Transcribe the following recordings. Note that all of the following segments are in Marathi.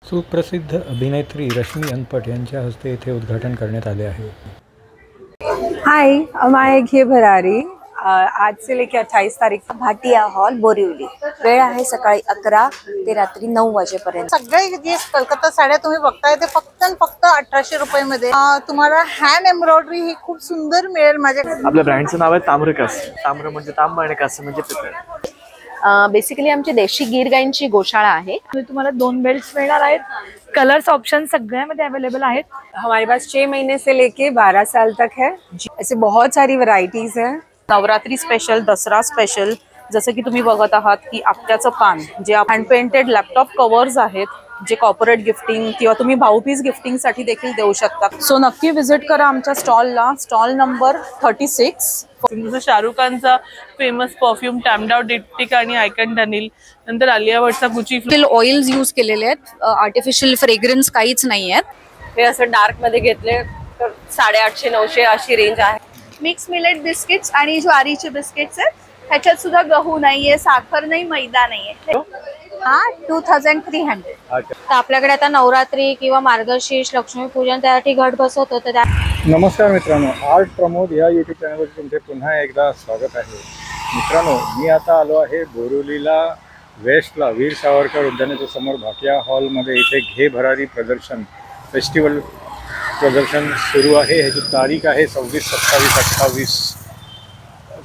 सुप्रसिद्ध अभिनेत्री रश्मी अनपट यांच्या हस्ते येथे उद्घाटन करण्यात आले आहे। हाय, मैं घे भरारी आज से लेकर 28 तारीख भाटिया हॉल बोरिवली। वेळ आहे सकाळी 11 ते रात्री 9 वाजेपर्यंत। सगळे जे कलकत्ता साड्या तुम्ही बघताय ते फक्त 1800 रुपयामध्ये तुम्हाला हँड एम्ब्रॉयडरी ही खूप सुंदर मिळेल। माझ्या आपल्या ब्रँडचं नाव आहे ताम्रकास। ताम्र म्हणजे तांब आणि कास म्हणजे पितळ। बेसिकली आमची देशी गिर गायींची गोशाळा आहे। तुम्हाला 2 बेल्ट्स मिळणार आहेत। कलर्स ऑप्शन सगळ्यामध्ये अवेलेबल आहेत। हमारे पास 6 महीने से लेके 12 साल तक है। ऐसे बहुत सारी वैरायटीज है। नवरात्री स्पेशल, दसरा स्पेशल, जसं की तुम्ही बघत आहात की आपट्याचं पान जे हँड पेंटेड लॅपटॉप कव्हर्स आहेत जे कॉर्पोरेट गिफ्टिंग किंवा तुम्ही भाऊबीज गिफ्टिंग साठी देखील देऊ शकता। सो नक्की विजिट करा आमच्या स्टॉलला। Stall number 36। जसं शाहरुख खानचा फेमस परफ्यूम टॅमडाव डिप्टिक आणि आयकन डनिल, नंतर आलिया भट्टचा गुची ऑइल्स यूज केलेले आहेत। आर्टिफिशियल फ्रेग्रन्स काहीच नाही आहेत। हे असं डार्क मध्ये घेतले तर 850-900 अशी रेंज आहे। मिक्स मिलेट बिस्किट्स आणि ज्वारीचे बिस्किट्स आहेत। ह्याच्यात सुद्धा गहू नाहीये, साखर नाही, मैदा नाहीये। हा 2300। तर आपल्याकडे आता नवरात्री किंवा मार्गशीर्ष लक्ष्मीपूजन त्यासाठी घट बसवतो। तर नमस्कार मित्रांनो, आर्ट प्रमोद या यूट्यूब चॅनलवर तुमचे पुन्हा एकदा स्वागत आहे। मित्रांनो, मी आता आलो आहे बोरिवलीला, वेस्टला वीर सावरकर उद्यानाच्या समोर भाटिया हॉलमध्ये। इथे घे भरारी प्रदर्शन फेस्टिवल प्रदर्शन सुरू आहे। ह्याची तारीख आहे 26, 27, 28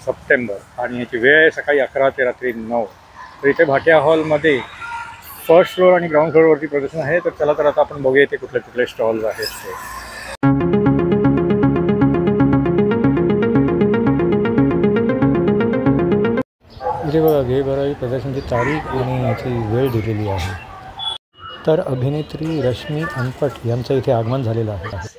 सप्टेंबर आणि ह्याची वेळ आहे सकाळी 11 ते रात्री 9। तर इथे भाटिया हॉलमध्ये फर्स्ट फ्लोअर आणि ग्राउंड फ्लोअरवरती प्रदर्शन आहे। तर चला तर आता आपण बघूया इथे कुठले कुठले स्टॉल्स आहेत ते। इथे बघा, घे भरारी प्रदर्शनाची तारीख आणि याची वेळ दिलेली आहे। तर अभिनेत्री रश्मी अनपट यांचं इथे आगमन झालेलं आहे।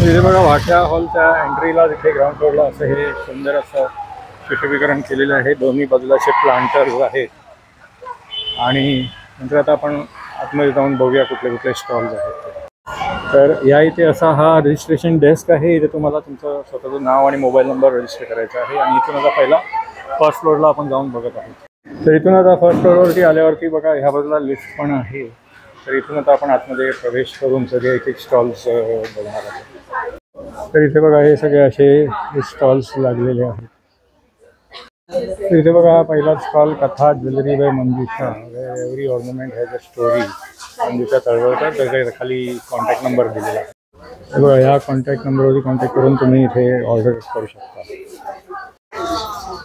इथे बघा, भाटिया हॉलच्या एंट्रीला तिथे ग्राउंड फ्लोअरला असं हे सुंदर असं सुशोभीकरण केलेलं आहे। दोन्ही बाजूला असे प्लांटर्स आहेत आणि नंतर आता आपण आतमध्ये जाऊन बघूया कुठले कुठले स्टॉल्स आहेत। तर या इथे असा हा रजिस्ट्रेशन डेस्क आहे। इथे तुम्हाला तुमचं स्वतःचं नाव आणि मोबाईल नंबर रजिस्टर करायचा आहे आणि इथून आता पहिला फर्स्ट फ्लोअरला आपण जाऊन बघत आहोत। तर इथून आता फर्स्ट फ्लोअरवरती आल्यावरती बघा, ह्या बाजूला लिफ्ट पण आहे। तर इथून आता आपण आतमध्ये प्रवेश करून सगळे एक एक स्टॉल्स बघणार आहोत। तर इथे बघा, हे सगळे असे स्टॉल्स लागलेले आहेत। तर इथे बघा, हा पहिला stall Katha jewellery by Manjusha. Every ornament has a story. Manjusha Talwalkar, त्याच्या खाली कॉन्टॅक्ट नंबर दिलेला आहे। बघा, ह्या कॉन्टॅक्ट नंबरवरती कॉन्टॅक्ट करून तुम्ही इथे ऑर्डर करू शकता।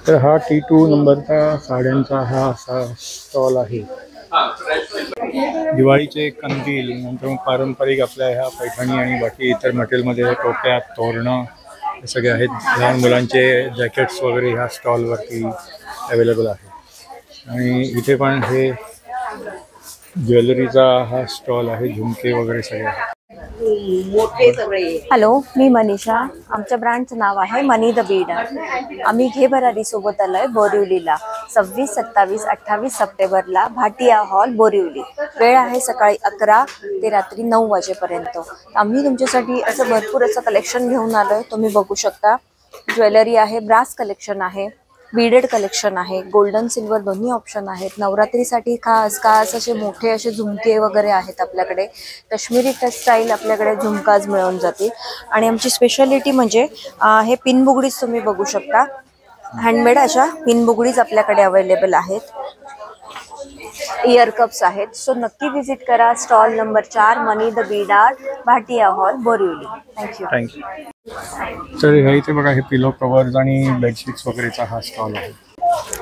तर हा T2 नंबरचा साड्यांचा हा असा स्टॉल आहे। दिवाळीचे कंदील, नंतर पारंपरिक आपल्या ह्या पैठणी आणि बाकी इतर मटेरियलमध्ये टोप्या, तोरणं हे सगळे आहेत। लहान मुलांचे जॅकेट्स वगैरे ह्या स्टॉलवरती अवेलेबल आहे। आणि इथे पण हे ज्वेलरीचा हा स्टॉल आहे, झुमके वगैरे सगळे आहेत। हॅलो, मी मनीषा। आमच्या ब्रँडचं नाव आहे मनी द बीडर। आम्ही घे भरारी सोबत आलोय बोरिवलीला 26, 27, 28 सप्टेंबरला भाटिया हॉल बोरिवली। वेळ आहे सकाळी 11 ते रात्री 9 वाजेपर्यंत। आम्ही तुमच्यासाठी असं भरपूर असं कलेक्शन घेऊन आलोय। तुम्ही बघू शकता, ज्वेलरी आहे, ब्रास कलेक्शन आहे, बीडेड कलेक्शन आहे, गोल्डन सिल्वर दोन्ही ऑप्शन आहेत। नवरात्रीसाठी खास असे मोठे असे झुमके वगैरे आहेत आपल्याकडे। काश्मीरी टेक्स्टाईल आपल्याकडे झुमकाज मिळून जातील। आणि आमची स्पेशालिटी म्हणजे हे पिनबुगडीज तुम्ही बघू शकता। हँडमेड अशा पिनबुगडीज आपल्याकडे अवेलेबल आहेत। इयर कप्स आहेत। सो नक्की विजिट करा। स्टॉल नंबर 4, मनी द बीडार, भाटिया हॉल बोरिवली। थँक्यू। तर ह्या इथे बघा, हे पिलो कवर्स आणि बेडशीट्स वगैरेचा हा स्टॉल आहे।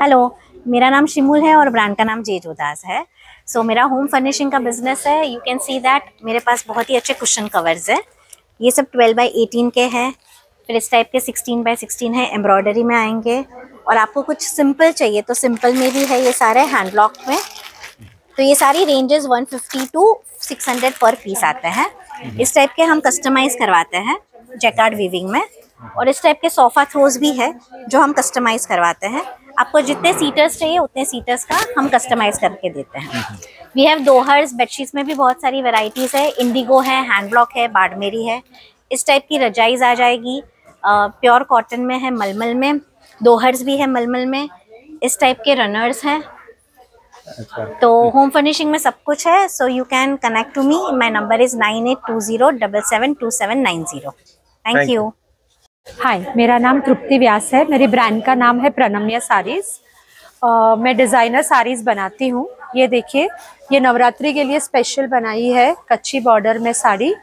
हेलो, मेरा नाम शिमुल है और ब्रांड का नाम जेजो दास है। सो मेरा होम फर्निशिंग का बिजनेस है। यू कैन सी दैट मेरे पास बहुत ही अच्छे कुशन कवर्स है। ये सब 12 बाई 18 के हैं। फिर इस टाइप के 16 बाई 16 है, एम्ब्रॉयडरी में आएंगे। और आपको कुछ सिंपल चाहिए तो सिंपल में भी है, ये सारे हैंड ब्लॉक में तो ये सारी रेंजेस 150 टू 600 पर पीस आते हैं। इस टाइप के हम कस्टमाइज करवाते हैं जैकार्ड वीविंग में। और इस टाइप के सोफा थ्रोज भी है जो हम कस्टमाइज करवाते हैं। आपको जितने सीटर्स चाहिए उतने सीटर्स का हम कस्टमाइज करके देते हैं। वी हैव दोहर्स, बेडशीट्स में भी बहुत सारी वेराइटीज है। इंडिगो है, हैंड ब्लॉक है, बाड़मेरी है। इस टाइप की रजाइज आ जाएगी, प्योर कॉटन में है, मलमल में। दोहर्स भी है मलमल में। इस टाइप के रनर्स हैं। तो होम फर्निशिंग में सब कुछ है। So you can connect to me. My number is 9820772790। Thank you. Hi, मेरा नाम तृप्ति व्यास है। मेरी ब्रांड का नाम है प्रणम्य साड़ीज़। मैं डिज़ाइनर साड़ीज़ बनाती हूँ। ये देखिए, ये नवरात्रि के लिए स्पेशल बनाई है कच्ची बॉर्डर में साड़ी।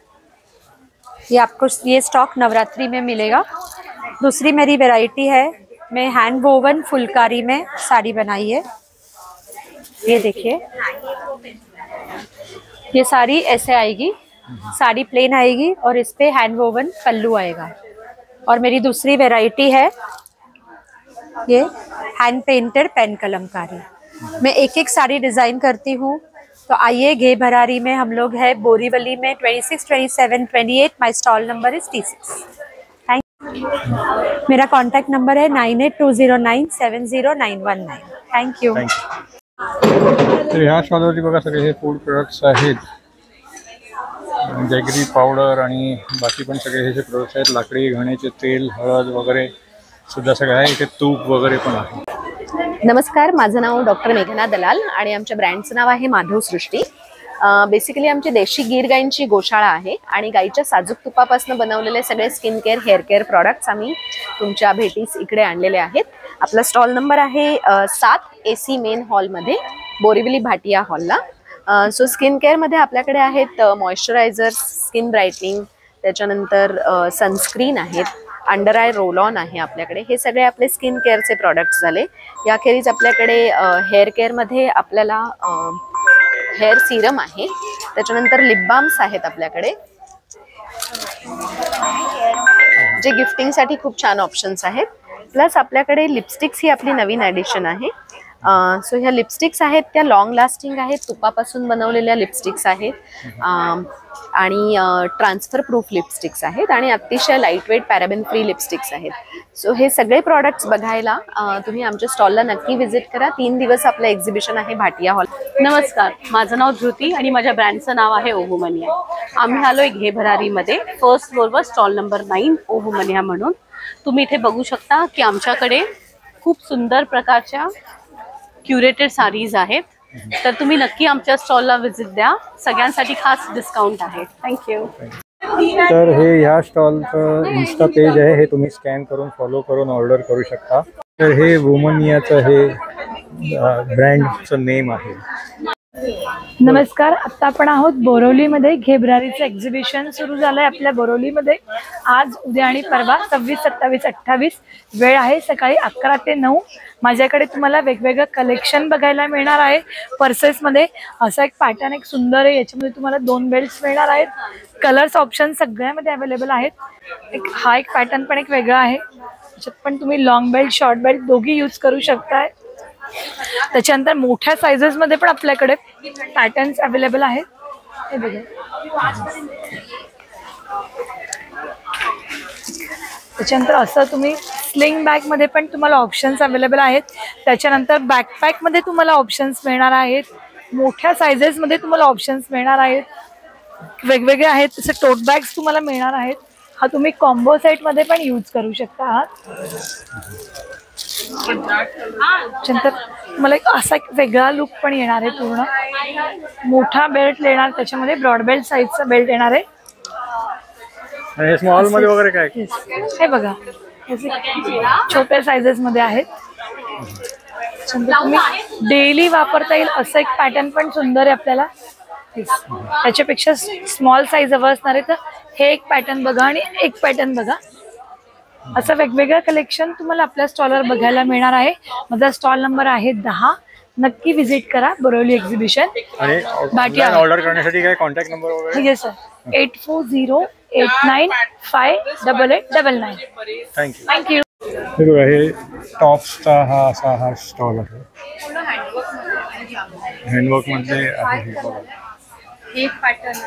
ये आपको ये स्टॉक नवरात्रि में मिलेगा। दूसरी मेरी वैरायटी है, मैं हैंड वोवन फुलकारी में साड़ी बनाई है। ये देखिए, ये साड़ी ऐसे आएगी, साड़ी प्लेन आएगी और इस पे हैंड वोवन पल्लू आएगा। और मेरी दूसरी वैरायटी है ये हैंड पेंटेड पेन कलमकारी। मैं एक एक साड़ी डिज़ाइन करती हूँ। तो आइए, घे भरारी में हम लोग है, बोरीवली में 26, 27, 28। माई stall number is T6। Thank you. मेरा कॉन्टैक्ट नंबर है 9820970919। Thank you. तर ह्या स्टॉलवरती बघा सगळे हे फूड प्रोडक्ट्स आहेत। जॅगरी पावडर आणि बाकी पण सगळे हे जे प्रोडक्ट्स आहेत, लाकडी घाण्याचे तेल, हळद वगैरे सुद्धा सगळं आहे। इथे तूप वगैरे पण आहे। नमस्कार, माझं नाव डॉक्टर मेघना दलाल आणि आमच्या ब्रँडचं नाव आहे माधव सृष्टी। बेसिकली आमची देशी गीर गायींची गोशाळा आहे आणि गाईच्या साजूक तुपापासून बनवलेले सगळे skin care, hair care products आम्ही तुमच्या भेटीस इकडे आणलेले आहेत। आपला स्टॉल नंबर आहे 7 AC मेन हॉलमध्ये, बोरिवली भाटिया हॉलला। सो स्किन केअरमध्ये आपल्याकडे आहेत मॉइश्चरायझर्स, स्किन ब्राईटनिंग, त्याच्यानंतर सनस्क्रीन आहेत, अंडर आय रोल ऑन आहे आपल्याकडे। हे सगळे आपले स्किन केअरचे प्रॉडक्ट्स झाले। याखेरीज आपल्याकडे हेअर केअरमध्ये आपल्याला हेअर सिरम आहे, त्याच्यानंतर लिप बाम्स आहेत आपल्याकडे, जे गिफ्टिंगसाठी खूप छान ऑप्शन्स आहेत। प्लस आपल्याकडे लिपस्टिक्स ही आपली नवीन ॲडिशन आहे। सो ह्या लिपस्टिक्स आहेत त्या लॉंग लास्टिंग आहेत, तुपापासून बनवलेल्या लिपस्टिक्स आहेत आणि ट्रान्सफर प्रूफ लिपस्टिक्स आहेत आणि अतिशय लाईटवेट पॅराबेन फ्री लिपस्टिक्स आहेत। सो हे सगळे प्रॉडक्ट्स बघायला तुम्ही आमच्या स्टॉलला नक्की व्हिजिट करा। 3 दिवस आपलं एक्झिबिशन आहे भाटिया हॉल। नमस्कार, माझं नाव धृती आणि माझ्या ब्रँडचं नाव आहे ओहुमनिया। आम्ही आलोय घे भरारीमध्ये, फर्स्ट फ्लोअरवर स्टॉल नंबर 9 ओहुमनिया म्हणून। तुम्ही इथे बघू शकता की आमच्याकडे खूप सुंदर प्रकारच्या क्युरेटेड साडीज आहेत। तर तुम्ही नक्की आमच्या स्टॉलला व्हिजिट द्या। सगळ्यांसाठी खास डिस्काउंट आहे। थँक्यू। तर हे ह्या स्टॉलचं इन्स्टा पेज आहे, हे तुम्ही स्कॅन करून फॉलो करून ऑर्डर करू शकता। तर हे वुमनियाचं हे ब्रँडचं नेम आहे। नमस्कार, आता आपण आहोत बोरिवलीमध्ये। घे भरारीचं एक्झिबिशन सुरू झालं आहे आपल्या बोरिवलीमध्ये। आज, उद्या आणि परवा 26, 27, 28 वेळ आहे सकाळी 11 ते 9। माझ्याकडे तुम्हाला वेगवेगळं कलेक्शन बघायला मिळणार आहे। पर्सेसमध्ये असा एक पॅटर्न एक सुंदर आहे, याच्यामध्ये तुम्हाला 2 बेल्ट्स मिळणार आहेत। कलर्स ऑप्शन सगळ्यामध्ये अवेलेबल आहेत। हा एक पॅटर्न पण एक वेगळा आहे, त्याच्यात पण तुम्ही लॉंग बेल्ट, शॉर्ट बेल्ट दोघी यूज करू शकताय। त्याच्यानंतर मोठ्या साइजेसमध्ये पण आपल्याकडे पॅटर्न्स अवेलेबल आहेत। हे बघा, त्याच्यानंतर असं तुम्ही स्लिंग बॅगमध्ये पण तुम्हाला ऑप्शन्स अवेलेबल आहेत। त्याच्यानंतर बॅकपॅकमध्ये तुम्हाला ऑप्शन्स मिळणार आहेत। मोठ्या साइजेसमध्ये तुम्हाला ऑप्शन्स मिळणार आहेत, वेगवेगळे आहेत। तसे टोट बॅग्स तुम्हाला मिळणार आहेत। हा तुम्ही कॉम्बो सेटमध्ये पण यूज करू शकता आहात। त्याच्यानंतर तुम्हाला एक असा एक वेगळा लुक पण येणार आहे। पूर्ण मोठा बेल्ट येणार, त्याच्यामध्ये ब्रॉड बेल्ट साईजचा बेल्ट येणार आहे। स्मॉल मध्ये वगैरे काय, हे बघा, छोट्या साइजेस मध्ये आहेत। तुम्ही डेली वापरता येईल असं एक पॅटर्न पण सुंदर आहे आपल्याला। त्याच्यापेक्षा स्मॉल साईज हवं असणार आहे तर हे एक पॅटर्न बघा आणि एक पॅटर्न बघा। असं वेगवेगळं कलेक्शन तुम्हाला आपल्या स्टॉलवर बघायला मिळणार आहे। माझा स्टॉल नंबर आहे 10। नक्की व्हिजिट करा बोरिवली एक्झिबिशन। आणि ऑर्डर करण्यासाठी काय कॉन्टॅक्ट नंबर वगैरे? Yes sir, 8408958899। थँक्यू। थँक्यू। हे बघा, हे टॉप्सचा हा असा हा स्टॉल आहे। हँडवर्क मध्ये आहे हे बघा. एक पॅटर्न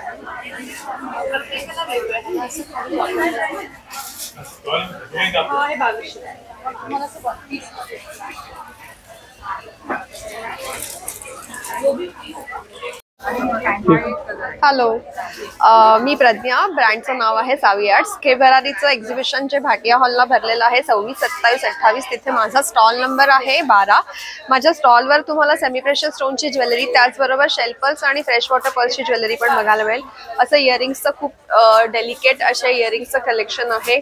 हॅलो, मी प्रज्ञा. ब्रँडचं नाव आहे सावी आर्ट्स. के भरारीचं एक्झिबिशन जे भाटिया हॉलला भरलेलं आहे 26, 27, 28, तिथे माझा स्टॉल नंबर आहे 12. माझ्या स्टॉलवर तुम्हाला सेमी प्रेशर स्टोनची ज्वेलरी, त्याचबरोबर शेल्पर्स आणि फ्रेश वॉटर पर्सची ज्वेलरी पण बघायला मिळेल. असं इयरिंग्सचं खूप डेलिकेट असे इयरिंग्सचं कलेक्शन आहे.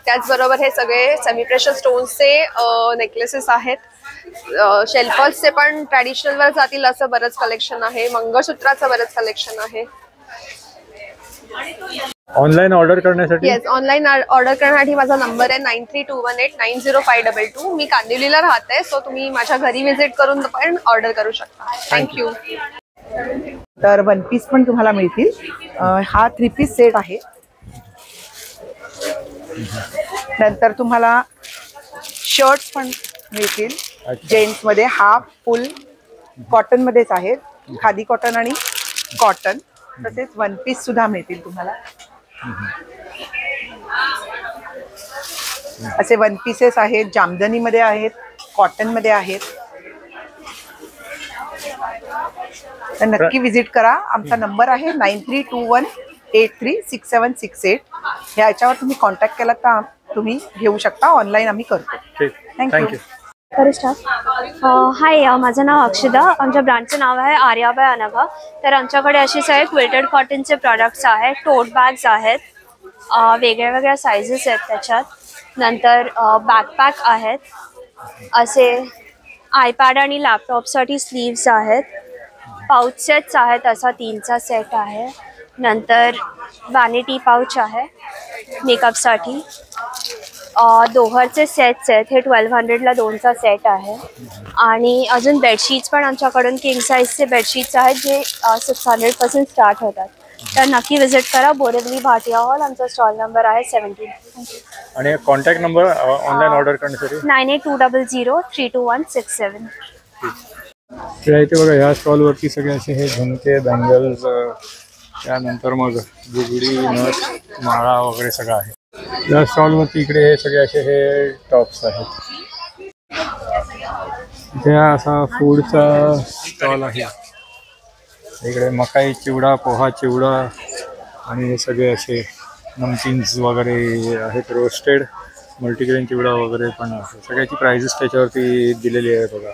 त्याचबरोबर हे सगळे सेमी प्रेशर स्टोन्सचे नेकलेसेस आहेत. शेल्पर्सचे पण ट्रॅडिशनल वर जातील असं बरंच कलेक्शन आहे. मंगळसूत्राचं बरंच कलेक्शन आहे. ऑनलाईन ऑर्डर करण्यासाठी? येस, ऑनलाईन ऑर्डर करण्यासाठी माझा नंबर आहे 9321890522. मी कांदिवलीला राहते, सो तुम्ही माझ्या घरी व्हिजिट करून पण ऑर्डर करू शकता. थँक्यू. तर वन पीस पण तुम्हाला मिळतील. हा 3 पीस सेट आहे. नंतर तुम्हाला शर्ट्स पण मिळतील जेंट्स मध्ये, हाफ फुल कॉटन मध्येच आहेत. खादी कॉटन आणि कॉटन. तसेच वन पीस सुद्धा मिळतील तुम्हाला. असे वन पीसेस आहेत, जामदनी मध्ये आहेत, कॉटन मध्ये आहेत. तर नक्की विजिट करा. आमचा नंबर आहे 9321836768. ह्याच्यावर तुम्ही कॉन्टॅक्ट केला तर तुम्ही घेऊ शकता. ऑनलाईन आम्ही करतो. थँक्यू. हाय, माझं नाव अक्षदा. आमच्या ब्रँडचं नाव आहे आर्याबाई अनघा. तर आमच्याकडे असे सगळे क्विल्टेड कॉटनचे प्रॉडक्ट्स आहेत. टोट बॅग्स आहेत, वेगळ्या वेगळ्या सायझेस आहेत त्याच्यात. नंतर बॅकपॅक आहेत. असे आयपॅड आणि लॅपटॉपसाठी स्लीव्स आहेत. पाऊच सेट्स आहेत, असा 3चा सेट आहे. नंतर वॅनिटी पाऊच आहे मेकअपसाठी. दोहरचे सेट्स आहेत. हे 1200ला 2चा सेट आहे. आणि अजून बेडशीट्स पण आमच्याकडून किंग साईजचे बेडशीट्स आहेत जे 600पासून स्टार्ट होतात. तर नक्की विजिट करा. बोरिवली भाटिया हॉल. आमचा स्टॉल नंबर आहे 17. आणि कॉन्टॅक्ट नंबर ऑनलाईन ऑर्डर करण्यासाठी 9820322167. इथे बघा, ह्या स्टॉलवरती सगळे असे हे झुमके, बँगल्स, त्यानंतर मग बुगडी, नथ, माळा वगैरे सगळं आहे. या स्टॉलवरती इकडे हे सगळे असे हे टॉप्स आहेत. इथे असा फूडचा स्टॉल आहे. इकडे मकाई चिवडा, पोहा चिवडा आणि हे सगळे असे नमकीन्स वगैरे आहेत. रोस्टेड मल्टीग्रेन चिवडा वगैरे पण आहे. सगळ्याची प्राइजेस त्याच्यावरती दिलेली आहे बघा.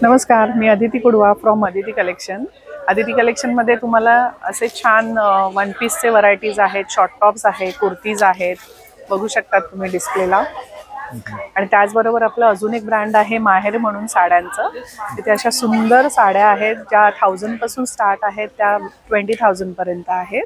नमस्कार, मी अदिती कुडवा फ्रॉम अदिती कलेक्शन. अदिती कलेक्शनमध्ये तुम्हाला असे छान वन पीसचे व्हरायटीज आहेत, शॉर्ट टॉप्स आहेत, कुर्तीज आहेत, बघू शकतात तुम्ही डिस्प्लेला. आणि त्याचबरोबर आपलं अजून एक ब्रँड आहे माहेर म्हणून साड्यांचं. तिथे अशा सुंदर साड्या आहेत ज्या 1000पासून स्टार्ट आहेत, त्या 20,000 पर्यंत आहेत.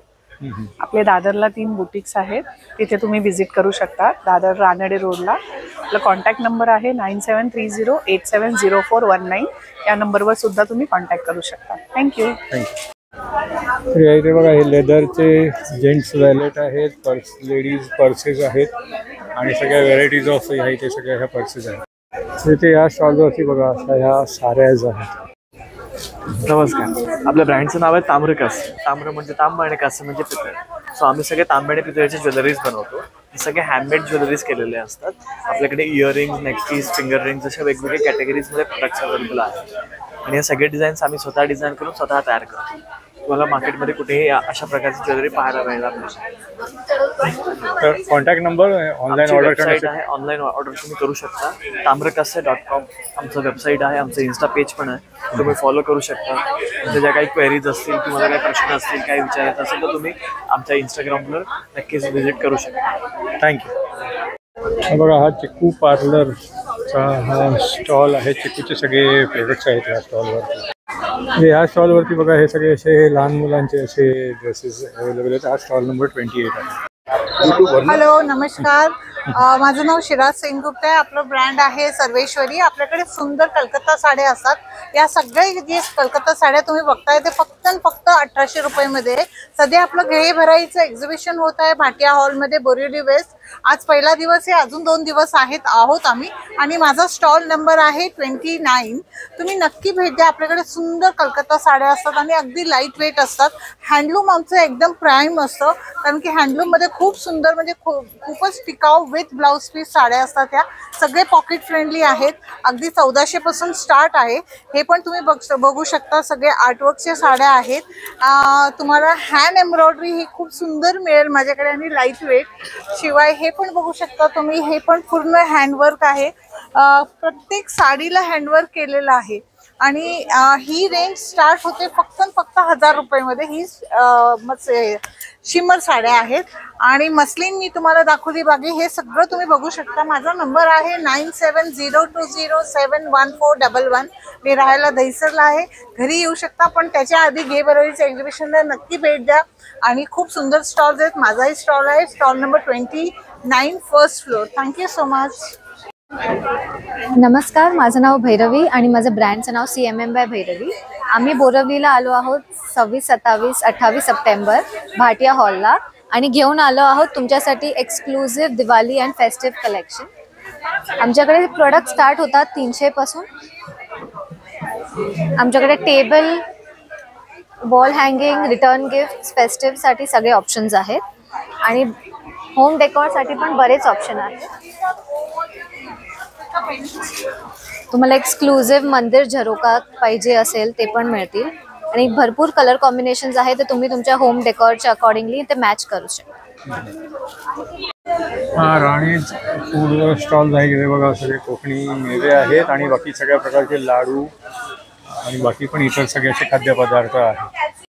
आपले दादरला 3 बुटिक्स आहेत, तिथे तुम्ही व्हिजिट करू शकता. दादर रानडे रोडला. आपला कॉन्टॅक्ट नंबर आहे 9730870419. या नंबरवर सुद्धा तुम्ही कॉन्टॅक्ट करू शकता. थँक्यू. इथे बघा, हे लेदरचे जेंट्स वॅलेट आहेत, लेडीज पर्सेस आहेत आणि सगळ्या व्हेरायटीज ऑफ ह्या इथे सगळ्या ह्या पर्सेस आहेत. इथे या स्टॉलवरती बघा अशा ह्या साड्याज आहेत. नमस्कार, आपल्या ब्रँडचं नाव आहे ताम्रकास. ताम्र म्हणजे तांब आणि कास म्हणजे पितळ. सो आम्ही सगळे तांबे आणि पितळेचे ज्वेलरीज बनवतो. हे सगळे हँडमेड ज्वेलरीज केलेले असतात. आपल्याकडे इयरिंग्स, नेकपीस, फिंगर रिंग्स अशा वेगवेगळ्या कॅटेगरीजमध्ये प्रोडक्ट्स अवेलेबल आहेत. आणि हे सगळे डिझाईन्स आम्ही स्वतः डिझाईन करून स्वतः तयार करतो. तुम्हाला मार्केटमध्ये कुठेही अशा प्रकारची ज्वेलरी पाहायला मिळणार नाही. तर कॉन्टॅक्ट नंबर ऑनलाईन ऑर्डर करण्यासाठी आहे. ऑनलाईन ऑर्डर तुम्ही करू शकता. ताम्रकास्य.com आमचं वेबसाईट आहे. आमचं इन्स्टा पेज पण आहे, तुम्ही फॉलो करू शकता. तुमच्या ज्या काही क्वेरीज असतील, तुम्हाला काही प्रश्न असतील, काही विचारायचं असेल तर तुम्ही आमच्या इंस्टाग्रामवर नक्कीच व्हिजिट करू शकता. थँक्यू. बघा, हा चिक्कू पार्लरचा हा स्टॉल आहे. चिक्कूचे सगळे प्रोडक्ट्स आहेत या स्टॉलवरती. ह्या स्टॉलवरती बघा, हे सगळे असे लहान मुलांचे असे ड्रेसेस अवेलेबल आहेत. हा स्टॉल नंबर 28 आहे. हॅलो, नमस्कार. माझं नाव शिराज सेनगुप्ता आहे. आपलं ब्रँड आहे सर्वेश्वरी. आपल्याकडे सुंदर कलकत्ता साड्या असतात. या सगळ्या जे कलकत्ता साड्या तुम्ही बघताय ते फक्त 1800 रुपयामध्ये. सध्या आपलं घे भराईचं एक्झिबिशन होत आहे भाटिया हॉलमध्ये, बोरिवली वेस्ट. आज पहिला दिवस आहे, अजून 2 दिवस आहोत आम्ही आणि माझा स्टॉल नंबर आहे 29. तुम्ही नक्की भेट द्या. आपल्याकडे सुंदर कलकत्ता साड्या असतात आणि अगदी लाईट वेट असतात. हँडलूम आमचं एकदम प्राईम असतं, कारण की हँडलूममध्ये खूप सुंदर म्हणजे खूपच टिकाऊ विथ ब्लाऊज पीस साड्या असतात. त्या सगळे पॉकेट फ्रेंडली आहेत. अगदी 1400 पासून स्टार्ट आहे. हे पण तुम्ही बघू शकता, सगळे आर्टवर्कच्या साड्या आहेत. तुम्हाला हँड एम्ब्रॉयडरी ही खूप सुंदर मिळेल माझ्याकडे आणि लाईट वेट. शिवाय हे पण बघू शकता तुम्ही, हे पण पूर्ण हँडवर्क आहे. प्रत्येक साडीला हँडवर्क केलेलं आहे आणि ही रेंज स्टार्ट होते फक्त 1000 रुपयामध्ये. ही शिमर साड्या आहेत आणि मस्लिन मी तुम्हाला दाखवली बाकी. हे सगळं तुम्ही बघू शकता. माझा नंबर आहे 9702071411. मी राहायला दहिसरला आहे. घरी येऊ शकता, पण त्याच्या आधी घे बरोबरीच्या एक्झिबिशनला नक्की भेट द्या. आणि खूप सुंदर स्टॉल्स आहेत. माझाही स्टॉल आहे, stall number 29 first floor. Thank you so much. नमस्कार, माझं नाव भैरवी आणि माझं ब्रँडचं नाव CMM बाय भैरवी. आम्ही बोरिवलीला आलो आहोत 26, 27, 28 सप्टेंबर भाटिया हॉलला आणि घेऊन आलो आहोत तुमच्यासाठी exclusive Diwali and festive collection. आमच्याकडे प्रोडक्ट स्टार्ट होतात 300 पासून. आमच्याकडे table, wall hanging, return gift, फेस्टिव्हसाठी सगळे ऑप्शन्स आहेत आणि होम डेकोरसाठी पण बरेच ऑप्शन आहेत. तुम्हाला एक्सक्लुझिव्ह मंदिर झरोका पाहिजे असेल ते पण मिळतील आणि भरपूर कलर कॉम्बिनेशन्स आहेत, तर तुम्ही तुमच्या होम डेकोरच्या अकॉर्डिंगली ते मॅच करू शकता. राणी फूड स्टॉल्स आहे इथे बघा. सगळे कोकणी मेवे आहेत आणि बाकी सगळ्या प्रकारचे लाडू आणि बाकी पण इतर सगळे असे खाद्यपदार्थ आहेत.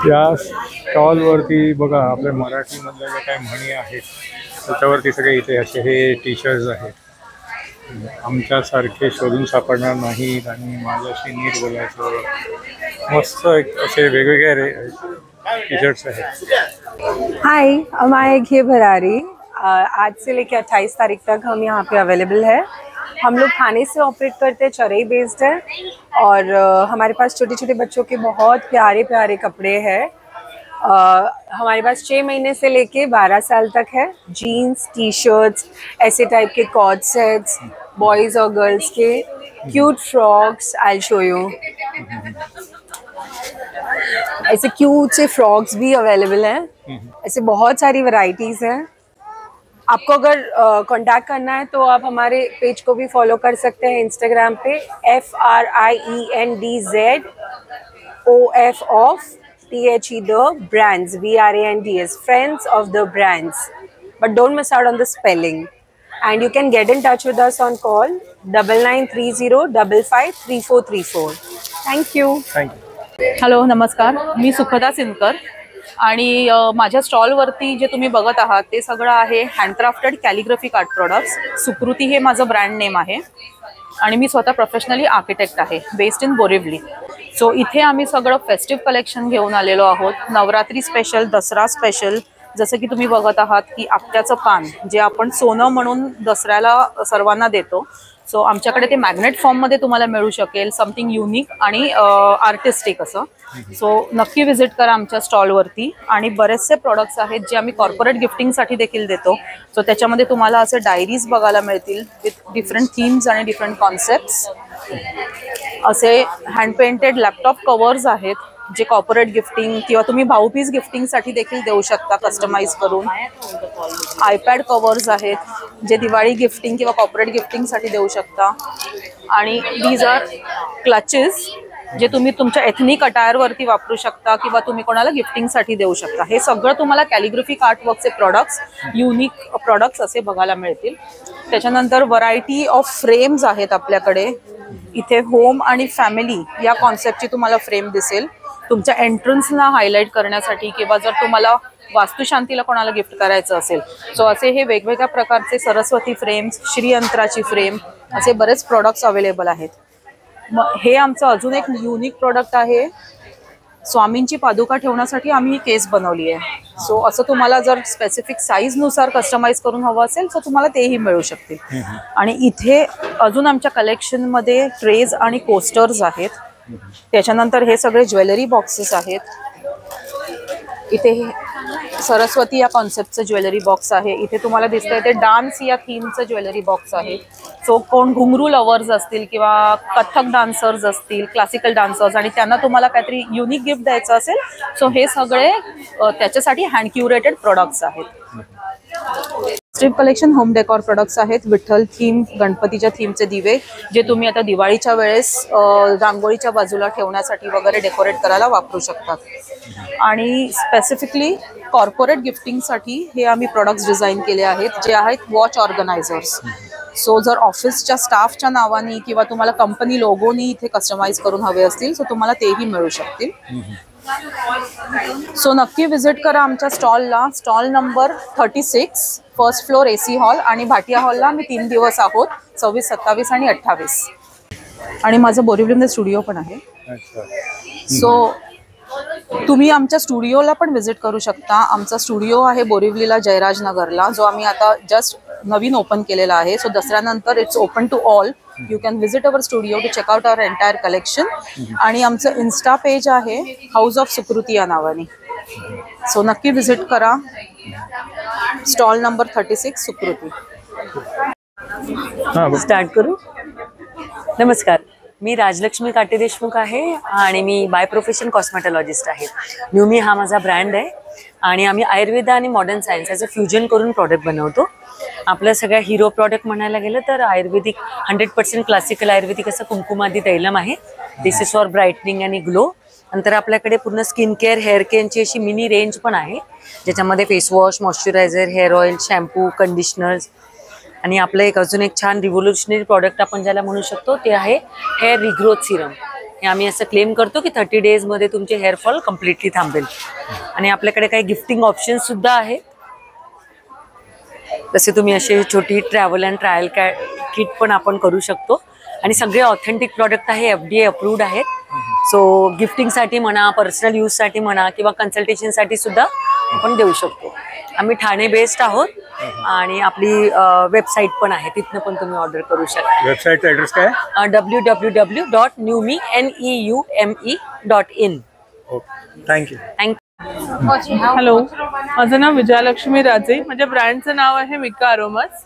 या स्टॉलवरती बघा आपल्या मराठीमधल्या ज्या काही म्हणी आहेत त्याच्यावरती सगळे इथे असे हे टी-शर्ट्स आहेत. आमच्यासारखे शोधून सापडणार नाहीत आणि माझ्याशी नीट बोलायचं, मस्त एक असे वेगवेगळे टी-शर्ट्स आहेत. हाय, मैं घे भरारी. आज से लेकर 28 तारीख तक हम यहाँ पे अवेलेबल है. हम लोग थाने से ऑपरेट करते हैं, चरई बेस्ड है और हमारे पास छोटे छोटे बच्चों के बहुत प्यारे प्यारे कपड़े हैं. हमारे पास 6 महीने से लेके 12 साल तक है. जीन्स, टी शर्ट्स, ऐसे टाइप के कॉर्ड सेट्स, बॉयज़ और गर्ल्स के cute frocks. I show you. ऐसे क्यूट से फ्रॉक्स भी अवेलेबल हैं. ऐसे बहुत सारी वैरायटीज़ हैं. आपको अगर कांटेक्ट करना है तो आप हमारे पेज को भी फॉलो कर सकते हैं Instagram pay FRIENDZOF of THE the brands, BRANDS, friends of the brands, but don't miss out on the spelling. And you can get in touch with us on call 9930553434. Thank you. Hello, नमस्कार. मी सुखदा सिनकर आणि माझ्या स्टॉलवरती जे तुम्ही बघत आहात ते सगळं आहे हँडक्राफ्टेड कॅलिग्राफिक आर्ट प्रोडक्ट्स. सुकृती हे माझं ब्रँड नेम आहे आणि मी स्वतः प्रोफेशनली आर्किटेक्ट आहे, बेस्ड इन बोरिवली. सो इथे आम्ही सगळं फेस्टिव्ह कलेक्शन घेऊन आलेलो आहोत. Navratri special, Dussehra special. जसं की तुम्ही बघत आहात की आपट्याचं पान जे आपण सोनं म्हणून दसऱ्याला सर्वांना देतो. सो आमच्याकडे ते मॅग्नेट फॉर्ममध्ये तुम्हाला मिळू शकेल, समथिंग युनिक आणि आर्टिस्टिक असं. सो नक्की व्हिजिट करा आमच्या स्टॉलवरती. आणि बरेचसे प्रोडक्ट्स आहेत जे आम्ही कॉर्पोरेट गिफ्टिंगसाठी देखील देतो. सो त्याच्यामध्ये तुम्हाला असे डायरीज बघायला मिळतील विथ डिफरंट थीम्स आणि डिफरंट कॉन्सेप्ट्स. असे हँड पेंटेड लॅपटॉप कवर्स आहेत जे कॉर्पोरेट गिफ्टिंग किंवा तुम्ही भाऊपीस गिफ्टिंगसाठी देखील देऊ शकता कस्टमाइज करून. आयपॅड कवर्स आहेत जे दिवाळी गिफ्टिंग किंवा कॉर्पोरेट गिफ्टिंगसाठी देऊ शकता. आणि दीज आर क्लचेस जे तुम्ही तुमच्या एथनिक अटायरवरती वापरू शकता किंवा तुम्ही कोणाला गिफ्टिंगसाठी देऊ शकता. हे सगळं तुम्हाला कॅलिग्राफिक आर्टवर्कचे प्रोडक्ट्स, युनिक प्रोडक्ट्स असे बघायला मिळतील. त्याच्यानंतर व्हरायटी ऑफ फ्रेम्स आहेत आपल्याकडे. इथे होम आणि फॅमिली या कॉन्सेप्टची तुम्हाला फ्रेम दिसेल तुमच्या एंट्रन्सला हायलाईट करण्यासाठी किंवा जर तुम्हाला वास्तुशांतीला कोणाला गिफ्ट करायचं असेल. सो असे हे वेगवेगळ्या प्रकारचे सरस्वती फ्रेम्स, श्रीयंत्राची फ्रेम, असे बरेच प्रोडक्ट्स अवेलेबल आहेत. मग हे आमचं अजून एक युनिक प्रोडक्ट आहे. स्वामींची पादुका ठेवण्यासाठी आम्ही ही केस बनवली आहे. सो असं तुम्हाला जर स्पेसिफिक साईजनुसार कस्टमाइज करून हवं असेल तर तुम्हाला तेही मिळू शकतील. आणि इथे अजून आमच्या कलेक्शनमध्ये ट्रेज आणि कोस्टर्स आहेत. त्याच्यानंतर हे सगळे ज्वेलरी बॉक्सेस आहेत. इथे सरस्वती या कॉन्सेप्टचं ज्वेलरी बॉक्स आहे. इथे तुम्हाला दिसतंय ते डान्स या थीमचं ज्वेलरी बॉक्स आहे. सो कोण घुंगरू लवर्स असतील किंवा कथक डान्सर्स असतील, क्लासिकल डान्सर्स, आणि त्यांना तुम्हाला काहीतरी युनिक गिफ्ट द्यायचं असेल, सो हे सगळे त्याच्यासाठी हँड क्युरेटेड प्रोडक्ट्स आहेत. Strip collection home decor products आहेत. विठ्ठल थीम, गणपतीच्या थीमचे दिवे जे तुम्ही आता दिवाळीच्या वेळेस रांगोळीच्या बाजूला ठेवण्यासाठी वगैरे डेकोरेट करायला वापरू शकतात. आणि स्पेसिफिकली कॉर्पोरेट गिफ्टिंगसाठी हे आम्ही प्रोडक्ट्स डिझाईन केले आहेत जे आहेत वॉच ऑर्गनायझर्स. सो जर ऑफिसच्या स्टाफच्या नावाने किंवा तुम्हाला कंपनी लोगोनी इथे कस्टमाइज करून हवे असतील सो तुम्हाला तेही मिळू शकतील. सो नक्की विजिट करा आमच्या स्टॉलला. Stall number 36, first floor AC hall, आणि भाटिया हॉलला आम्ही 3 दिवस आहोत, 26, 27 आणि 28. आणि माझं बोरिवलीमध्ये स्टुडिओ पण आहे. सो तुम्ही आमच्या स्टुडिओला पण विजिट करू शकता. आमचा स्टुडिओ आहे बोरिवलीला जयराजनगरला, जो आम्ही आता जस्ट नवीन ओपन केलेला आहे. सो दसऱ्यानंतर it's open to all. You can visit our studio to check out our entire collection. आणि आमचं इन्स्टा पेज आहे हाऊस ऑफ सुकृती या नावाने. सो नक्की विजिट करा. स्टॉल नंबर 36 सुकृती. स्टार्ट करू. नमस्कार, मी राजलक्ष्मी काटे देशमुख आहे आणि मी बाय प्रोफेशन कॉस्मेटॉलॉजिस्ट आहे. न्यूमी हा माझा ब्रँड आहे आणि आम्ही आयुर्वेद आणि मॉडर्न सायन्स याचं फ्युजन करून प्रॉडक्ट बनवतो. आपलं सगळ्या हिरो प्रॉडक्ट म्हणायला गेलं तर आयुर्वेदिक 100% क्लासिकल आयुर्वेदिक असं कुंकुमादी तैलम आहे. दिस इज फॉर ब्राईटनिंग आणि ग्लो. नंतर आपल्याकडे पूर्ण स्किन केअर, हेअर केअरची अशी मिनी रेंज पण आहे ज्याच्यामध्ये face wash, moisturiser, hair oil, shampoo, conditioners. आणि आपलं एक अजून एक छान रिव्होल्युशनरी प्रॉडक्ट आपण ज्याला म्हणू शकतो ते आहे हेअर रिग्रोथ सिरम. हे आम्ही असं क्लेम करतो की 30 डेजमध्ये तुमचे हेअरफॉल कम्प्लिटली थांबेल. आणि आपल्याकडे काही गिफ्टिंग ऑप्शन्स सुद्धा आहेत. तसे तुम्ही असे छोटी ट्रॅव्हल अँड ट्रायल किट पण आपण करू शकतो. आणि सगळे ऑथेंटिक प्रॉडक्ट आहे, FDA अप्रूव्ड आहेत. सो गिफ्टिंगसाठी म्हणा, पर्सनल यूजसाठी म्हणा किंवा कन्सल्टेशनसाठी सुद्धा आपण देऊ शकतो. आम्ही ठाणे बेस्ड आहोत आणि आपली वेबसाईट पण आहे, तिथनं पण तुम्ही ऑर्डर करू शकता. वेबसाईटचा ॲड्रेस काय? www.newme.in. थँक्यू. हॅलो, माझं नाव विजयालक्ष्मी राजे. माझ्या ब्रँडचं नाव आहे मिका अरोमास.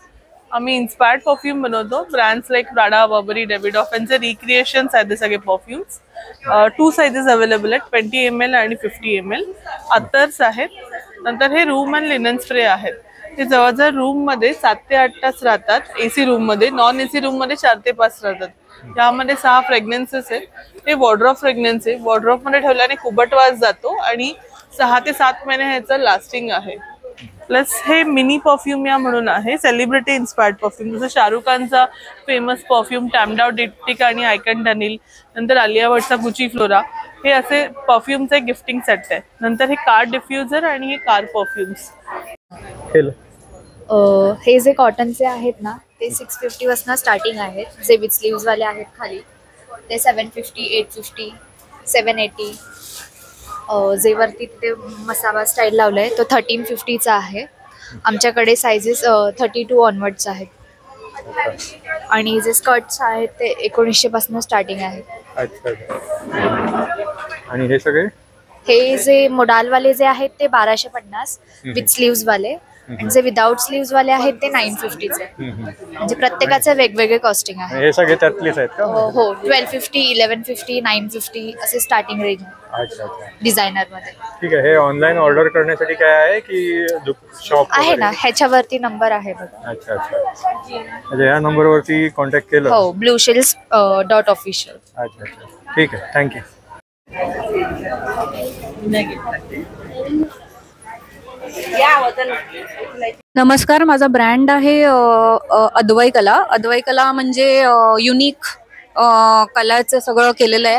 आम्ही इन्स्पायर्ड परफ्यूम बनवतो. Brands like Prada, Barbari, David यांचे रिक्रिएशन्स आहेत ते सगळे परफ्यूम्स. 2 साइजेस अवेलेबल आहेत, 20 ml आणि 50 ml. अत्तर्स आहेत. नंतर हे रूम अँड लिनन स्प्रे आहेत. ते जवळजवळ रूममध्ये 7 ते 8 तास राहतात. AC रूममध्ये, नॉन AC रूममध्ये 4 ते 5 राहतात. यामध्ये 6 फ्रेग्रन्सेस आहेत. हे वॉर्ड्रॉप फ्रेग्रन्स आहे. वॉर्ड्रॉपमध्ये ठेवल्याने कुबट वास जातो आणि 6 ते 7 महिने ह्याचं लास्टिंग आहे. प्लस हे मिनी परफ्यूम या म्हणून आहे, सेलिब्रिटी इन्स्पायर्ड परफ्यूम. जसं शाहरुख खानचा फेमस परफ्यूम टॅमडाव डिप्टिक आणि आयकन डनिल, नंतर आलिया भटचा गुची फ्लोरा, हे असे परफ्यूमचे गिफ्टिंग सेट आहे. नंतर हे कार डिफ्युजर आणि हे कार परफ्यूम्स. हे जे कॉटनचे आहेत ना ते 650 पासून स्टार्टिंग आहेत. जे विथ स्लीव्स वाले आहेत खाली ते 750, 850, 780. जे वरती तिथे मसाला स्टाईल लावलाय तो 1350चा आहे. आमच्याकडे सायझेस 32 ऑनवर्ड्स आहेत. आणि जे स्कर्ट्स आहेत ते 1900 पासून स्टार्टिंग आहे. आणि हे सगळे हे जे मोडालवाले जे आहेत ते 1250 विथ स्लीव्स वाले, आणि जे विदाउट स्लीव्स वाले आहेत ते 950चे. म्हणजे प्रत्येकाचे वेगवेगळे कॉस्टिंग आहे. हे सगळे त्यातलेच आहेत का? हो, 1250, 1150, 950 असे स्टार्टिंग रेंज डिझायनर मध्ये. ठीक आहे. हे ऑनलाईन ऑर्डर करण्यासाठी काय आहे की शॉप आहे ना, ह्याच्यावरती नंबर आहे बघा. अच्छा अच्छा. म्हणजे या नंबरवरती कॉन्टॅक्ट केलं? हो, blueshells.official. अच्छा अच्छा, ठीक आहे. थँक्यू. नमस्कार, माझा ब्रँड आहे अद्वै कला. अद्वै कला म्हणजे युनिक कलाचं सगळं केलेलं आहे.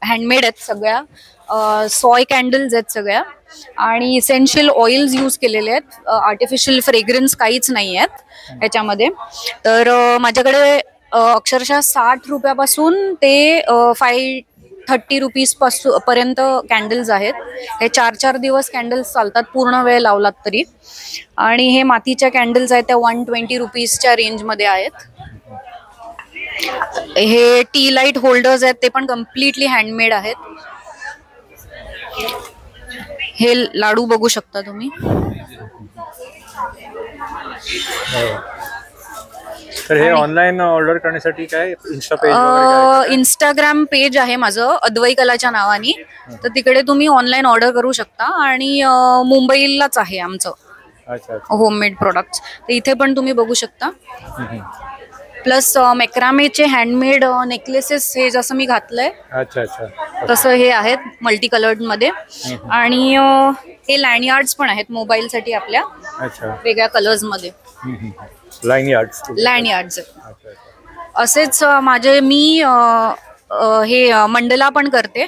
हँडमेड आहेत सगळ्या. सॉय कॅन्डल्स आहेत सगळ्या आणि इसेन्शियल ऑइल्स यूज केलेले आहेत. आर्टिफिशियल फ्रेग्रन्स काहीच नाही आहेत याच्यामध्ये. तर माझ्याकडे अक्षरशः 60 रुपयापासून ते 530 रुपीज पर्यंत कॅन्डल्स आहेत. हे 4-4 दिवस कॅन्डल्स चालतात पूर्ण वेळ लावलात तरी. आणि हे मातीच्या कॅन्डल्स आहेत त्या 120 रुपीजच्या रेंजमध्ये आहेत. हे टी लाईट होल्डर्स आहेत ते पण कम्प्लिटली हँडमेड आहेत. हे लाडू बघू शकता तुम्ही. तर हे ऑनलाईन ऑर्डर करण्यासाठी काय इन्स्टा पेज वगैरे इंस्टाग्राम पेज आहे माझं अद्वै कलाच्या नावाने, तर तिकडे तुम्ही ऑनलाईन ऑर्डर करू शकता. आणि मुंबईलाच आहे आमचं होममेड प्रोडक्ट्स, तर इथे पण तुम्ही बघू शकता. प्लस मॅक्रामेचे हँडमेड नेकलेसेस हे जसं मी घातलंय तसं हे आहेत मल्टी कलर्ड मध्ये. आणि हे लॅन्डयार्ड्स पण आहेत मोबाईलसाठी आपल्या वेगळ्या कलर्स मध्ये. लॅन्डयार्ड्स असेच मी हे मंडला पण करते,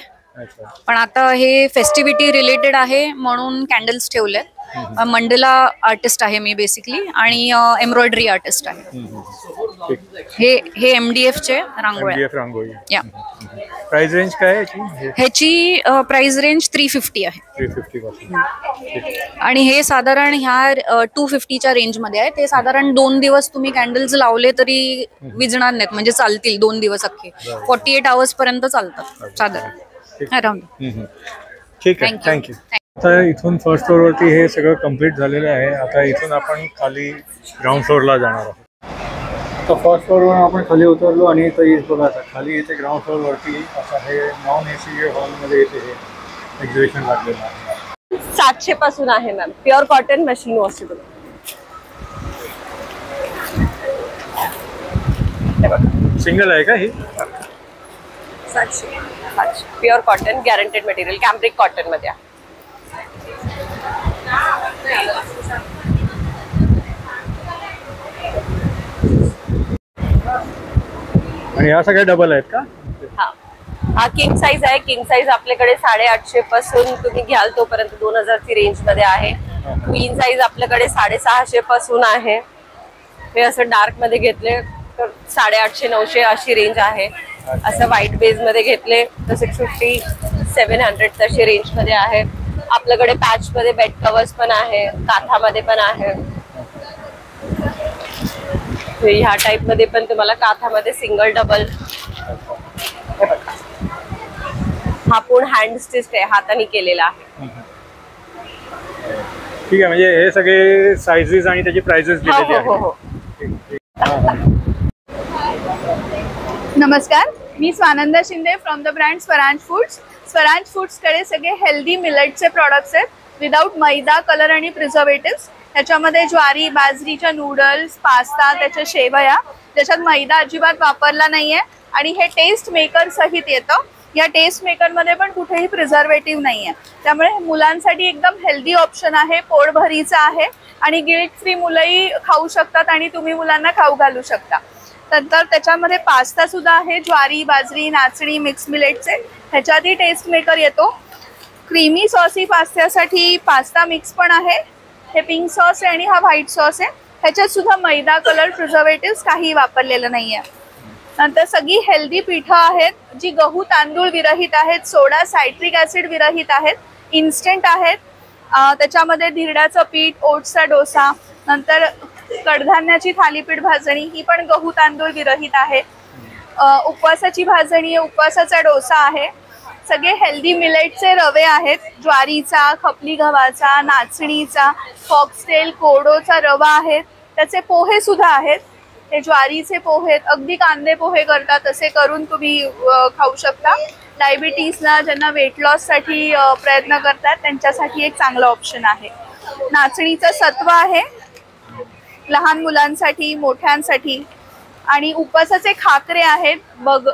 पण आता हे फेस्टिव्हिटी रिलेटेड आहे म्हणून कॅन्डल्स ठेवले. मंडला आर्टिस्ट आहे मी बेसिकली, आणि एम्ब्रॉयडरी आर्टिस्ट आहे. हे MDF चे रांगोळी. या प्राइस रेंज काय आहे ह्याची? प्राइस रेंज 350 आहे. 350 आणि हे साधारण ह्या 250च्या रेंज मध्ये आहे. ते साधारण 2 दिवस तुम्ही कॅन्डल्स लावले तरी विझणार नाहीत, म्हणजे चालतील 2 दिवस अख्खे. 48 आवर्स पर्यंत चालतात साधारण अराउंड. ठीक आहे, थँक्यू. आता इथून फर्स्ट फ्लोअर वरती हे सगळं कम्प्लीट झालेलं आहे. आता इथून आपण खाली ग्राउंड फ्लोअरला जाणार आहोत. तर फर्स्ट फ्लोअरवर आपण खाली उतरलो आणि इथं बघा आता खाली इथे ग्राउंड फ्लोअरवरती आता हे नॉन AC हॉलमध्ये इथे हे एक्झिबिशन लागलेलं आहे. 700 पासून आहे ma'am, pure cotton machine washable. Single आहे का ही? 700 pure cotton guaranteed material cambric cotton मध्ये आहे. आणि या सगळ्या डबल आहेत का? हा किंग साईज आहे. किंग साईज आपल्याकडे 850 पासून तुम्ही घ्याल तोपर्यंत 2000 ची रेंज मध्ये आहे. क्वीन साईज आपल्याकडे 650 पासून आहे. हे असं डार्क मध्ये घेतले तर 850 900 अशी रेंज आहे. असं व्हाईट बेस मध्ये घेतले तर 650 700 तशी रेंज मध्ये आहे. आपल्याकडे पॅच मध्ये बेड कव्हर्स पण आहे, काथामध्ये पण आहे. ह्या टाइप मध्ये पण तुम्हाला काथामध्ये सिंगल डबल. हा पण हँड स्टिच आहे, हाताने केलेला आहे. ठीक आहे, म्हणजे हे सगळे साइजेस आणि त्याची प्राइसेस दिलेली आहेत. नमस्कार, मी Swananda Shinde from the brand Swaraj foods. Swaraj foods कडे सगळे हेल्दी मिलेटचे प्रॉडक्ट्स आहेत विदाउट मैदा, कलर आणि प्रिझर्वेटिव्स. ह्याच्यामध्ये ज्वारी बाजरीच्या नूडल्स, पास्ता, त्याच्या शेवया, ज्याच्यात मैदा अजिबात वापरला नाहीये. आणि हे टेस्ट मेकर सहित येतं. या टेस्ट मेकरमध्ये पण कुठेही प्रिझर्वेटिव्ह नाहीये, त्यामुळे मुलांसाठी एकदम हेल्दी ऑप्शन आहे. पोटभरीचा आहे आणि गिल्ट फ्री मुलंही खाऊ शकतात आणि तुम्ही मुलांना खाऊ घालू शकता. नंतर त्याच्यामध्ये पास्ता सुद्धा आहे, ज्वारी बाजरी नाचणी मिक्स मिलेटचे. ह्याच्यातही टेस्ट मेकर येतो. क्रीमी सॉसी पास्त्यासाठी पास्ता मिक्स पण आहे. हे पिंक सॉस आहे आणि हा व्हाईट सॉस आहे. ह्याच्यात सुद्धा मैदा, कलर, प्रिझर्वेटिव्ह काही वापरलेलं नाहीये. नंतर सगळी हेल्दी पिठं आहेत जी गहू तांदूळ विरहित आहेत, सोडा सायट्रिक ऍसिड विरहित आहेत, इन्स्टंट आहेत. त्याच्यामध्ये धिरड्याचं पीठ, ओट्सचा डोसा, नंतर कडधान्याची थालीपीठ भाजणी, ही पण गहू तांदूळ विरहित आहे. उपवासाची भाजणी आहे, उपवासाचा डोसा आहे. सगळे हेल्दी मिलेटचे रवे आहेत, ज्वारीचा, खपली गव्हाचा, नाचणीचा, फॉक्सटेल, कोडोचा रवा आहेत. त्याचे पोहे सुद्धा आहेत. हे ज्वारीचे पोहे, अगदी कांदे पोहे करतात तसे करून तुम्ही खाऊ शकता. डायबिटीजला, ज्यांना वेट लॉस साठी प्रयत्न करतात त्यांच्यासाठी एक चांगला ऑप्शन आहे. नाचणीचं सत्व आहे लहान मुलांसाठी, मोठ्यांसाठी. आणि उपवासाचे खाकरे आहेत,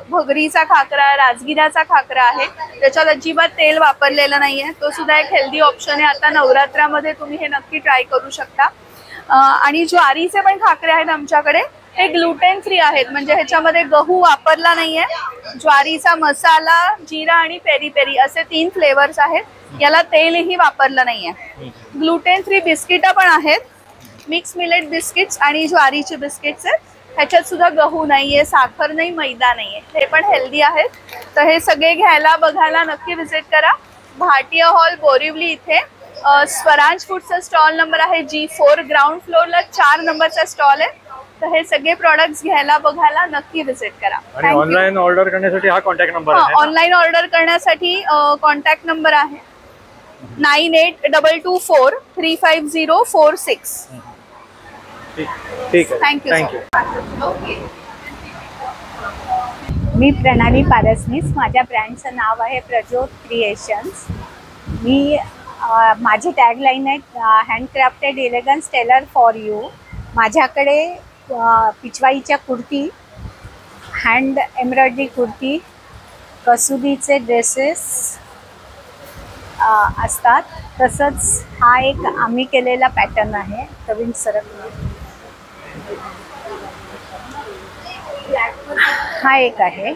भगरीचा खाकरा, राजगिराचा खाकरा आहे, त्याच्यात अजिबात तेल वापरलेलं नाहीये. तो सुद्धा एक हेल्दी ऑप्शन आहे. आता नवरात्रामध्ये तुम्ही हे नक्की ट्राय करू शकता. आणि ज्वारीचे पण खाकरे आहेत आमच्याकडे. हे ग्लुटेन फ्री आहेत, म्हणजे ह्याच्यामध्ये गहू वापरला नाहीये. ज्वारीचा मसाला, जिरा आणि पेरी पेरी असे 3 फ्लेवर्स आहेत. याला तेलही वापरलं नाहीये. ग्लुटेन फ्री बिस्किटं पण आहेत, मिक्स मिलेट बिस्किट्स आणि ज्वारीचे बिस्किट्स आहेत. ह्याच्यात सुद्धा गहू नाहीये, साखर नाही, मैदा नाहीये. हे पण हेल्दी आहेत. तर हे सगळे घ्यायला बघायला नक्की व्हिजिट करा. भाटिया हॉल, बोरिवली इथे स्वराज फूडचा स्टॉल नंबर आहे G4. ग्राउंड फ्लोअरला 4 नंबरचा स्टॉल आहे. तर हे सगळे प्रोडक्ट्स घ्यायला बघायला नक्की व्हिजिट करा. आणि ऑनलाईन ऑर्डर करण्यासाठी हा कॉन्टॅक्ट नंबर आहे. ऑनलाईन ऑर्डर करण्यासाठी कॉन्टॅक्ट नंबर आहे. 9822435046. ठीक आहे. थँक्यू. मी प्रणाली पारसनीस, माझ्या ब्रँडचं नाव आहे प्रज्योत क्रिएशन्स. माझी टॅगलाईन आहे handcrafted elegance tailor for you. माझ्याकडे पिचवाईच्या कुर्ती, हँड एम्ब्रॉयडरी कुर्ती, कसुबीचे ड्रेसेस असतात. तसंच हा एक आम्ही केलेला पॅटर्न आहे. प्रवीण सरक, हा एक आहे.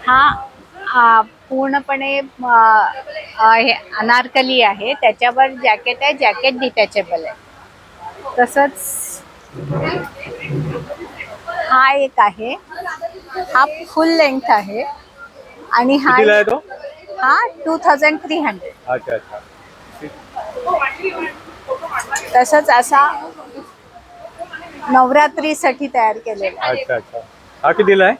हा पूर्णपणे हे अनारकली आहे. त्याच्यावर जॅकेट आहे, जॅकेट डिटॅचेबल आहे. तसंच हा एक आहे, हा फुल लेंथ आहे आणि हा 2300. अच्छा अच्छा. तसंच असा नवरात्रीसाठी तयार केलेला आहे. अच्छा अच्छा. हा कितीला आहे?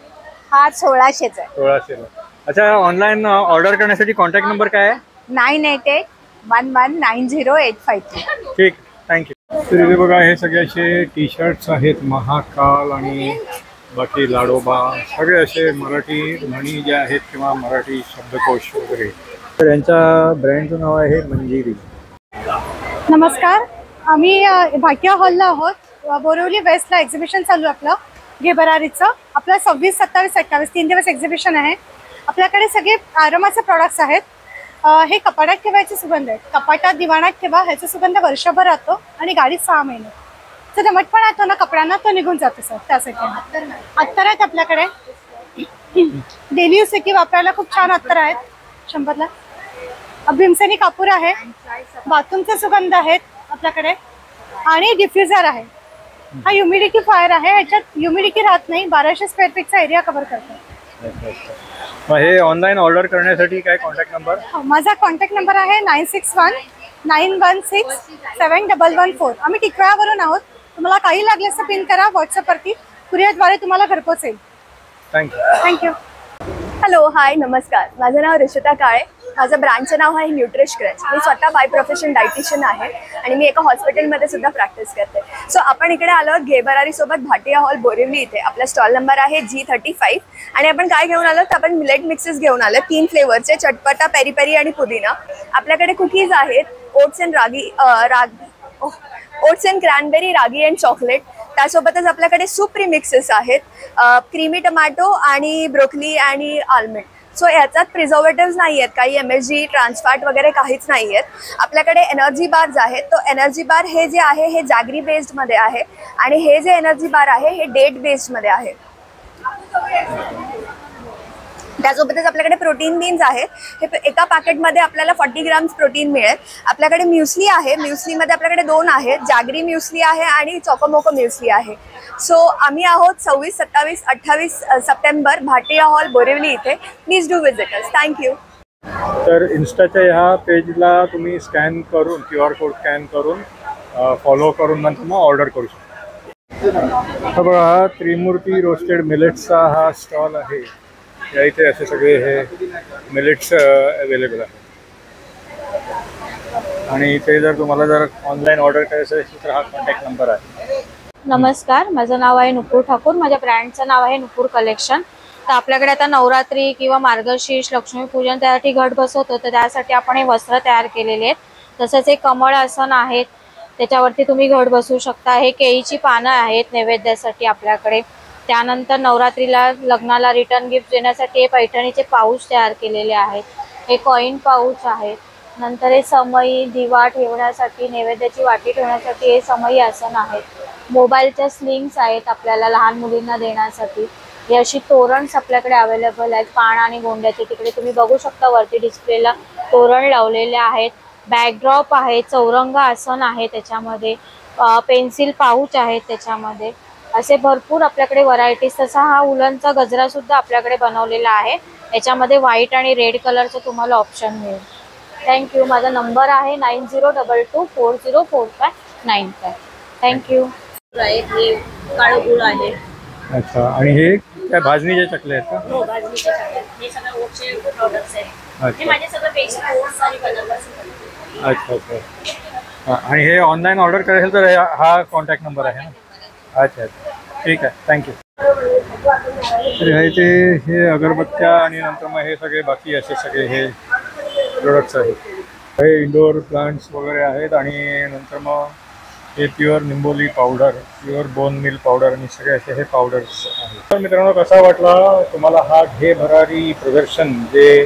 हा 1600चा आहे. 1600. अच्छा, ऑनलाईन ऑर्डर करण्यासाठी कॉन्टॅक्ट नंबर काय आहे? 9881190853. ठीक, थँक्यू. तर इथे बघा, हे सगळे असे टी शर्ट्स आहेत. महाकाल आणि बाकी लाडोबा, सगळे असे मराठी म्हणी ज्या आहेत किंवा मराठी शब्दकोश वगैरे. तर यांच्या ब्रँडचं नाव आहे मंजिरी. नमस्कार, आम्ही भाटिया हॉलला आहोत. बोरिवली वेस्टला एक्झिबिशन चालू आहे आपलं घे भरारीचं. आपलं 26, 27, 28 3 दिवस एक्झिबिशन आहे. आपल्याकडे सगळे आरामाचे प्रॉडक्ट्स आहेत. हे कपाटात ठेवायचे सुगंध आहेत. कपाटात दिवाणात ठेवा, ह्याचा सुगंध वर्षभर राहतो आणि गाडीत 6 महिने. तर दमटपण राहतो ना कपड्यांना, तो निघून जातो सर. त्यासाठी अत्तर आहेत आपल्याकडे. डेली यूजसाठी वापरायला खूप छान अत्तर आहेत. 100ला भीमसेनी कापूर आहे. बाथरूमचे सुगंध आहेत आपल्याकडे आणि डिफ्युजर आहे. हा ह्युमिडिटी फायर आहे. ह्याच्यात ह्युमिडिटी राहत नाही. 1200 स्क्वेअर फीटचा एरिया कव्हर करतो. मग हे ऑनलाईन ऑर्डर करण्यासाठी काय कॉन्टॅक्ट नंबर? माझा कॉन्टॅक्ट नंबर आहे 9619167114. आम्ही टिकवायावरून आहोत. तुम्हाला काही लागल्यास पिन करा व्हॉट्सअपवरती. कुरिअरद्वारे तुम्हाला घरपोच येईल. थँक्यू. हॅलो, हाय, नमस्कार. माझं नाव ऋषिता काळे. माझं ब्रँडचं नाव आहे न्यूट्रिश क्रंच. मी स्वतः बाय प्रोफेशन डायटिशियन आहे आणि मी एका हॉस्पिटलमध्ये सुद्धा प्रॅक्टिस करते. सो आपण इकडे आलो आहोत घे भरारीसोबत भाटिया हॉल बोरिवली इथे. आपला स्टॉल नंबर आहे G35 आणि आपण काय घेऊन आलो तर आपण मिलेट मिक्सेस घेऊन आलो 3 फ्लेवरचे, चटपटा, पेरी पेरी आणि पुदिना. आपल्याकडे कुकीज आहेत, oats and cranberry, ragi and chocolate. त्यासोबतच आपल्याकडे सूप प्रीमिक्सेस आहेत, क्रीमी टमॅटो आणि ब्रोकली आणि आल्मंड. सो ह्याच्यात प्रिझर्वेटिव्स नाही आहेत, काही MSG, ट्रान्सफॅट वगैरे काहीच नाही आहेत. आपल्याकडे एनर्जी बार्स आहेत. तो एनर्जी बार हे जे आहे हे जॅगरी बेस्डमध्ये आहे आणि हे जे एनर्जी बार आहे हे डेट बेस्डमध्ये आहे. त्यासोबतच आपल्याकडे प्रोटीन बीन्स आहेत. हे एका पॅकेटमध्ये आपल्याला 40 ग्राम्स प्रोटीन मिळेल. आपल्याकडे म्युस्ली आहे. म्युस्लीमध्ये आपल्याकडे 2 आहेत, जॅगरी म्युस्ली आहे आणि चॉकोमोको म्युस्ली आहे. सो आम्ही आहोत 26, 27, 28 सप्टेंबर भाटिया हॉल बोरिवली इथे. Please do visit us. Thank you. तर इन्स्टाच्या ह्या पेजला तुम्ही स्कॅन करून QR कोड स्कॅन करून फॉलो करून नंतर मग ऑर्डर करू शकता. बघा, हा त्रिमूर्ती रोस्टेड मिलेट्सचा हा स्टॉल आहे. या इथे असे सगळे हे मिलेट्स अवेलेबल आहे आणि इथे जर तुम्हाला जर ऑनलाईन ऑर्डर करायचं असेल तर हा कॉन्टॅक्ट नंबर आहे. नमस्कार, माझं नाव आहे नुपूर ठाकूर. माझ्या ब्रँडचं नाव आहे नुपूर कलेक्शन. तर आपल्याकडे आता नवरात्री किंवा मार्गशीर्ष, लक्ष्मीपूजन त्यासाठी घट बसवतो, तर त्यासाठी आपण हे वस्त्र तयार केलेले आहेत. तसंच एक कमळ आसन आहेत, त्याच्यावरती तुम्ही घट बसवू शकता. हे केळीची पानं आहेत नैवेद्यासाठी आपल्याकडे. त्यानंतर नवरात्रीला, लग्नाला रिटर्न गिफ्ट देण्यासाठी हे पैठणीचे पाऊच तयार केलेले आहेत. हे कॉईन पाऊच आहेत. नंतर हे समई, दिवा ठेवण्यासाठी, नैवेद्याची वाटी ठेवण्यासाठी हे समई आसन आहेत. मोबाईलच्या स्लिंग्स आहेत आपल्याला लहान मुलींना देण्यासाठी. हे अशी तोरणस आपल्याकडे अवेलेबल आहेत, पान आणि गोंड्याचे. तिकडे तुम्ही बघू शकता वरती डिस्प्लेला तोरण लावलेले आहेत. बॅकड्रॉप आहे, चौरंग आसन आहे त्याच्यामध्ये, पेन्सिल पाऊच आहेत त्याच्यामध्ये. असे भरपूर आपल्याकडे व्हरायटीज. तसा हा उलनचा गजरा सुद्धा आपल्याकडे बनवलेला आहे. याच्यामध्ये व्हाईट आणि रेड कलरचं तुम्हाला ऑप्शन मिळेल. थँक्यू. माझा नंबर आहे 9022404595. थँक्यू. हे काळं गुळ आहे. अच्छा, आणि हे काय भाजणीचे चकले आहेत का? हो, भाजणीचे चकले. हे सगळे ओटचे प्रोडक्ट्स आहेत. हे माझे सगळे बेसिक ओट्स आणि कलर. अच्छा अच्छा. हां, आणि हे ऑनलाईन ऑर्डर करायचं तर हा कॉन्टॅक्ट नंबर आहे ना? अच्छा अच्छा, ठीक आहे, थँक्यू. तर ह्याचे हे अगरबत्त्या आणि नंतर मग हे सगळे बाकी असे सगळे हे प्रोडक्ट्स आहेत. हे इंडोर प्लांट्स वगैरे आहेत आणि नंतर मग हे प्युअर निंबोली powder, pure bone meal powder आणि सगळे असे हे पावडर्स आहेत. तर मित्रांनो, कसा वाटला तुम्हाला हा घे भरारी प्रदर्शन जे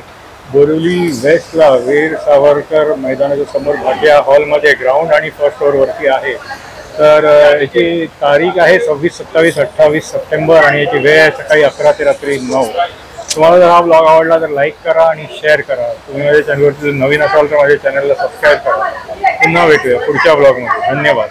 बोरिवली वेस्टला वीर सावरकर मैदानाच्या समोर भाटिया हॉलमध्ये ग्राउंड आणि फर्स्ट फ्लोअरवरती आहे. तर याची तारीख आहे 26, 27, 28 सप्टेंबर आणि याची वेळ आहे सकाळी 11 ते रात्री 9. तुम्हाला जर हा ब्लॉग आवडला तर लाईक करा आणि शेअर करा. तुम्ही माझ्या चॅनलवरती नवीन असाल तर माझ्या चॅनलला सबस्क्राईब करा. पुन्हा भेटूया पुढच्या ब्लॉगमध्ये. धन्यवाद.